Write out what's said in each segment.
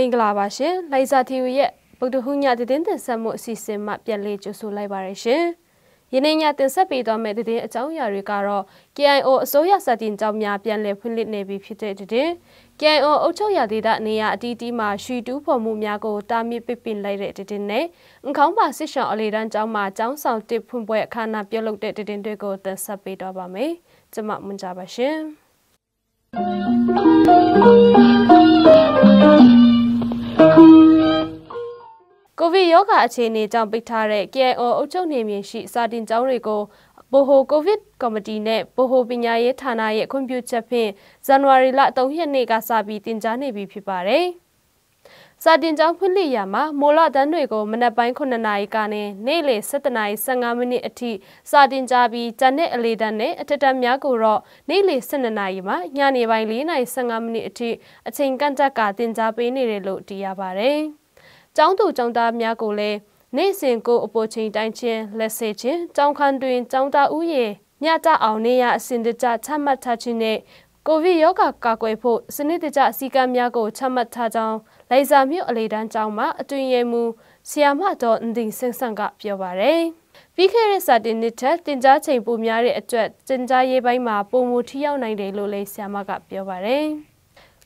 Mingla Bashin, Liza Tiu, Buduhunya didn't the Samu system map Yali Jusu Liberation. Yeninya the Sapito made it a Tauya Ricaro, Kia or Soya Satin Tamya Pianle Pulit Navy fitted today. Kia or Ochoya did that near Dima, she do for Mumiago, Tami Pipin lated in ne, and conversation only than Jama, down sound tip Pumboy Kana Biolog didn't go the Sapito Bame, the Mat Munjabashim. Covid yoga chene jang pitare kia o ochong name shi sadin jang rigo boho covid comedy ne boho pinya ye thana ye computer phin January la 3 ရက်နေ့ကစပြီးတင်ကြားနေပြီဖြစ်ပါတယ်။စာတင်ကြောင်းဖွင့်လှစ်ရမှာမိုးလတန်းတွေကိုမနက်ပိုင်း9နာရီကနေနေ့လယ်7နာရီ15မိနစ်အထိစာတင်ကြားပြီးဂျန်နဲ့အလေးတန်းနဲ့အထက်တန်းများကိုတော့နေ့လယ်12နာရီမှညနေပိုင်း4နာရီ15မိနစ်အထိအချိန်ကန့်သတ်ကတင်ကြားပေးနေတယ်လို့သိရပါတယ်။ကျောင်းသူကျောင်းသားများကိုလည်းနေ့စဉ်ကိုအပေါ်ချိန်တိုင်းချင်းလက်ဆေးခြင်းကျောင်းခန်းတွင်ကျောင်းသားဦးရေညကြအောင်နေရအစဉ်တကျချမှတ်ထားခြင်းနဲ့ကိုဗစ်ရောဂါကာကွယ်ဖို့စနစ်တကျစီကံများကိုချမှတ်ထားကြောင်းလိုင်ဇာမြို့အလေတန်းကျောင်းမှာအတွင်ရဲမှုဆီယာမတော်အန်တင်ဆန်းဆန်းကပြောပါရယ်ပြီးခဲ့တဲ့စာတင်နှစ်ထက်တင်ကြားချိန်ပိုများတဲ့အတွက်တင်ကြားရေးပိုင်းမှာပုံမူထိရောက်နိုင်တယ်လို့လည်းဆီယာမကပြောပါရယ်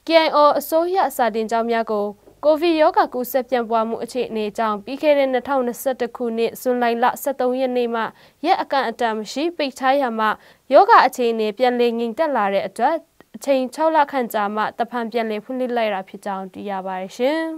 KIO အစိုးရစာတင်ကျောင်းများကိုကိုဗစ်ရောဂါကူးစက်ပြန့်ပွားမှုအခြေအနေကြောင့်ပြီးခဲ့တဲ့2021ခုနှစ်ဇွန်လ23ရက်နေ့မှရက်အကန့်အတန့်မရှိပိတ်ထားရမှာရောဂါအခြေအနေပြန်လည်ငြိမ်သက်လာတဲ့အတွက်အချိန်6လခန့်ကြာမှတဖန်ပြန်လည်ဖွင့်လှစ်လိုက်တာဖြစ်ကြောင်းသိရပါတယ်ရှင်။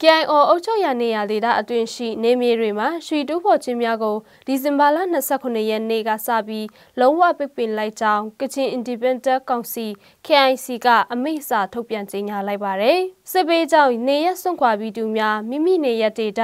KIO အုပ်ချုပ်ရာနေရာဒေသအတွင်းရှိနေမြေတွေမှာရွှေတူးဖော်ခြင်းများကိုဒီဇင်ဘာလ29ရက်နေ့ကစပြီးလုံးဝပိတ်ပင်လိုက်ကြောင်းကချင် Independent Council KIC ကအမိန့်စာထုတ်ပြန်ကြေညာလိုက်ပါတယ်။စစ်ပေးကြောင့်နေရက်စွန့်ခွာပြီးသူများမိမိနေရက်ဒေသ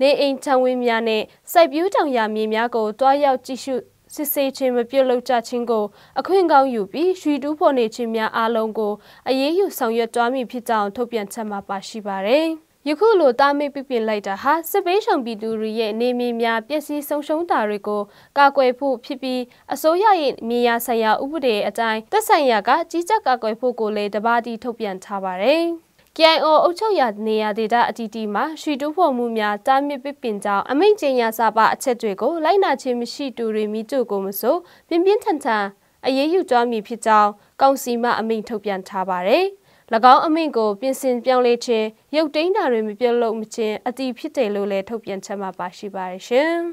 နေအိမ်ချမ်းဝင်းများနဲ့စိုက်ပျိုးတောင်ယာမြေများကိုတွားရောက်ကြည့်ရှုစစ်ဆေးခြင်းမပြုလုပ်ကြခြင်းကိုအခွင့်ကောင်းယူပြီးရွှေတူးဖော်နေခြင်းများအားလုံးကိုအရေးယူဆောင်ရွက်သွားမည်ဖြစ်ကြောင်းထုတ်ပြန်ချက်မှာပါရှိပါတယ်။ယခုလိုတာမိတ်ပြပြင်လိုက်တာဟာစစ်ပေးဆောင်ပြည်သူတွေရဲ့နေမြေများပျက်စီးဆုံးရှုံးတာတွေကိုကာကွယ်ဖို့ဖြစ်ပြီးအစိုးရရဲ့မြေယာဆိုင်ရာဥပဒေအတိုင်းသက်ဆိုင်ရာကကြီးကြပ်ကာကွယ်ဖို့ကိုလည်းတပါးတီထုတ်ပြန်ထားပါတယ်။ KIO အုပ်ချုပ်ရာနေရာဒေသအတီးတီမှာရွှေတူးဖော်မှုများတာမြစ်ပြပြင်ကြောင်းအမိန့်ကြေညာစာပါအချက်တွေကိုလိုက်နာခြင်းမရှိသူတွေမိတို့ကိုမဆိုပြင်းပြင်းထန်ထန်အရေးယူကြမည်ဖြစ်ကြောင်းကောင်စီမှအမိန့်ထုတ်ပြန်ထားပါတယ်။၎င်းအမိန့်ကိုပြင်ဆင်ပြောင်းလဲခြင်းရုပ်သိမ်းတာတွေမပြုလုပ်မချင်းအတီးဖြစ်တယ်လို့လည်းထုတ်ပြန်ချက်မှာပါရှိပါတယ်ရှင်။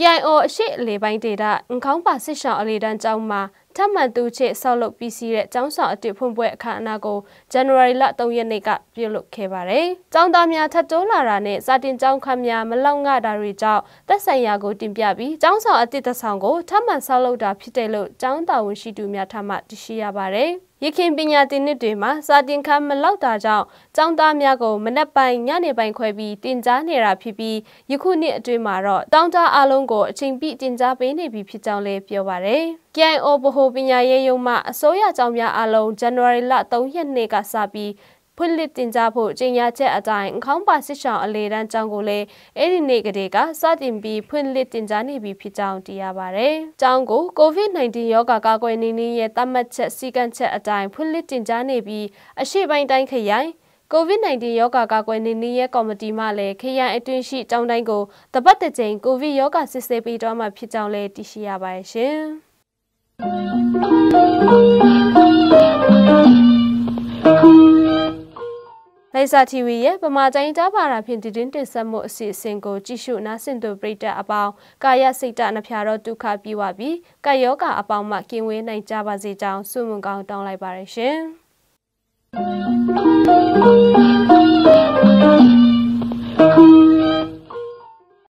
KIO အရှိအလေပိုင်းဒေသအန်ခေါင်းပါစစ်ဆောင်အလေတန်းကျောင်းမှာထပ်မံတူချစ်ဆောက်လုပ်ပြီးစီးတဲ့ကျောင်းဆောင်အတစ်ဖွင့်ပွဲအခမ်းအနားကိုဇန်နဝါရီလ3ရက်နေ့ကပြုလုပ်ခဲ့ပါတယ်။ကျောင်းသားများထပ်တိုးလာတာနဲ့စာတင်ကျောင်းခန်းများမလောက်ငှတာတွေကြောင့်သက်ဆိုင်ရာကိုတင်ပြပြီးကျောင်းဆောင်အတစ်တစ်ဆောင်ကိုထပ်မံဆောက်လုပ်တာဖြစ်တယ်လို့ကျောင်းတော်ဝန်ရှိသူများထမှသိရှိရပါတယ်။ရခိုင်ပညာသင်နှစ်တွေမှာစာတင်ခန်းမလောက်တာကြောင့်ကျောင်းသားများကိုမနက်ပိုင်းညနေပိုင်းခွဲပြီးတင်ကြားနေတာဖြစ်ပြီးယခုနှစ်အတွင်းမှာတော့တောင်းတအားလုံးကိုအချိန်ပြည့်တင်ကြားပေးနေပြီဖြစ်ကြောင်းလည်းပြောပါတယ်။ KIO ဗဟိုပညာရေးရုံးမှအစိုးရကျောင်းများအလုံးဇန်နဝါရီလ3ရက်နေ့ကစပြီးဖွင့်လှစ်တင်ကြားဖို့ကြေညာချက်အတိုင်းအခေါင်းပါစစ်ဆောင်အလေတန်းကျောင်းကိုလည်းအဲ့ဒီနေ့ကတည်းကစတင်ပြီးဖွင့်လှစ်တင်ကြားနေပြီဖြစ်ကြောင်းသိရပါတယ်။ကျောင်းကို COVID-19 ရောဂါကာကွယ်နေနည်းရဲ့သတ်မှတ်ချက်စည်းကမ်းချက်အတိုင်းဖွင့်လှစ်တင်ကြားနေပြီးအရှိပိုင်းတိုင်းခရိုင်COVID-19 ရောဂါကာကွယ်နေနည်းရဲ့ကော်မတီမှလည်းခရိုင်အတွင်းရှိကျောင်းတိုင်းကိုတပတ်တစ်ကြိမ်ကိုဗစ်ရောဂါစစ်ဆေးပေးတော့မှာဖြစ်ကြောင်းလည်းသိရှိရပါတယ်ရှင်။လိုင်ဇာ TV ရဲ့ဗမာတိုင်းကြားပါတာဖြင့်တင်ဆက်မှုအစီအစဉ်ကိုကြည့်ရှုနားဆင်သူပရိသတ်အပေါင်းကာယစိတ်ဓာတ်နှဖျားတော့ဒုက္ခပြီးဝပြီးကာယောဂအပေါင်းမှကင်းဝေးနိုင်ကြပါစေကြောင်းဆုမွန်ကောင်းတောင်းလိုက်ပါရရှင်။